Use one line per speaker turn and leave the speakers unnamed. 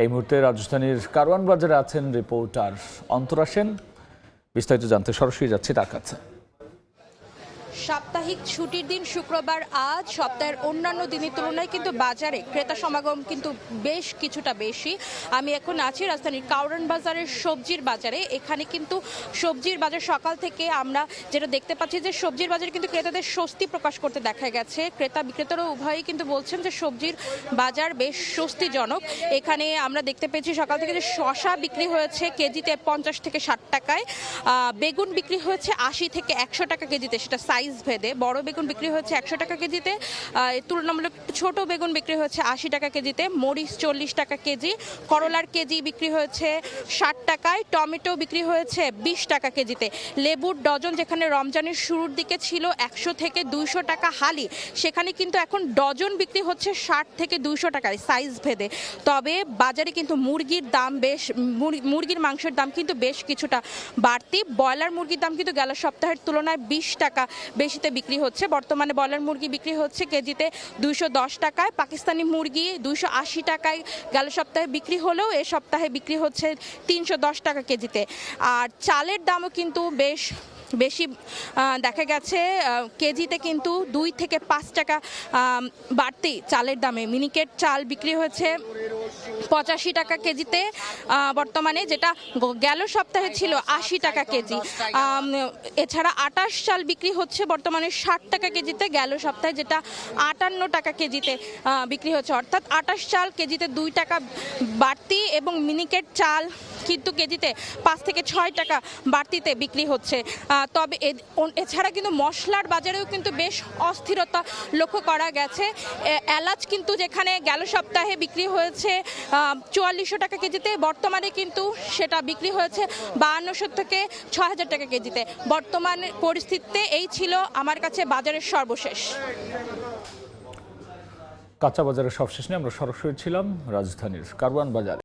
এই মুহূর্তে রাজধানীর কারওয়ান বাজারে আছেন রিপোর্টার অন্তরা সেন। বিস্তারিত জানতে সরাসরি যাচ্ছি তার কাছে।
সাপ্তাহিক ছুটির দিন শুক্রবার আজ সপ্তাহের অন্যান্য দিনের তুলনায় কিন্তু বাজারে ক্রেতা সমাগম কিন্তু বেশ কিছুটা বেশি। আমি এখন আছি রাজধানীর কারওয়ান বাজারের সবজির বাজারে। এখানে কিন্তু সবজির বাজার সকাল থেকে আমরা যেটা দেখতে পাচ্ছি যে সবজির বাজারে কিন্তু ক্রেতাদের স্বস্তি প্রকাশ করতে দেখা গেছে। ক্রেতা বিক্রেতারা উভয়ই কিন্তু বলছেন যে সবজির বাজার বেশ স্বস্তিজনক। এখানে আমরা দেখতে পেয়েছি সকাল থেকে যে শসা বিক্রি হয়েছে কেজিতে 50 থেকে 60 টাকায়, বেগুন বিক্রি হয়েছে 80 থেকে 100 টাকা কেজিতে, সেটা সাইজ ভেদে। বড় বেগুন বিক্রি হচ্ছে 100 টাকা কেজিতে, তুলনামূলক ছোট বেগুন বিক্রি হচ্ছে 80 টাকা কেজিতে, মরিচ 40 টাকা কেজি, করলার কেজি বিক্রি হয়েছে 60 টাকায়, টমেটো বিক্রি হয়েছে 20 টাকা কেজিতে, লেবুর ডজন যেখানে রমজানের শুরুর দিকে ছিল 100 থেকে 200 টাকা হালি, সেখানে কিন্তু এখন ডজন বিক্রি হচ্ছে 60 থেকে 200 টাকায় সাইজ ভেদে। তবে বাজারে কিন্তু মুরগির দাম বেশ, মুরগির মাংসের দাম কিন্তু বেশ কিছুটা বাড়তি। ব্রয়লার মুরগির দাম কিন্তু গেল সপ্তাহের তুলনায় 20 টাকা বেশিতে বিক্রি হচ্ছে। বর্তমানে ব্রয়লার মুরগি বিক্রি হচ্ছে কেজিতে 210 টাকায়, পাকিস্তানি মুরগি 280 টাকায় গেল সপ্তাহে বিক্রি হলেও এ সপ্তাহে বিক্রি হচ্ছে 310 টাকা কেজিতে। আর চালের দামও কিন্তু বেশ বেশি দেখা গেছে, কেজিতে কিন্তু 2 থেকে 5 টাকা বাড়তি চালের দামে। মিনিকেট চাল বিক্রি হয়েছে 85 টাকা কেজিতে বর্তমানে, যেটা গেল সপ্তাহে ছিল 80 টাকা কেজি। এছাড়া 28 চাল বিক্রি হচ্ছে বর্তমানে 60 টাকা কেজিতে, গেল সপ্তাহে যেটা 58 টাকা কেজিতে বিক্রি হচ্ছে, অর্থাৎ 28 চাল কেজিতে 2 টাকা বাড়তি এবং মিনিকেট চাল কিন্তু কেজিতে 5 থেকে 6 টাকা বাড়তিতে বিক্রি হচ্ছে। তবে এছাড়া কিন্তু মশলার বাজারেও কিন্তু বেশ অস্থিরতা লক্ষ্য করা গেছে। এলাচ কিন্তু যেখানে গেল সপ্তাহে বিক্রি হয়েছে 4400 টাকা কেজিতে, বর্তমানে কিন্তু সেটা বিক্রি হয়েছে 5200 থেকে 6000 টাকা কেজিতে। বর্তমান পরিস্থিতিতে এই ছিল আমার কাছে বাজারের সর্বশেষ।
কাঁচা বাজারের সবশেষ নিয়ে আমরা সরাসরি ছিলাম রাজধানীর কারওয়ান বাজারে।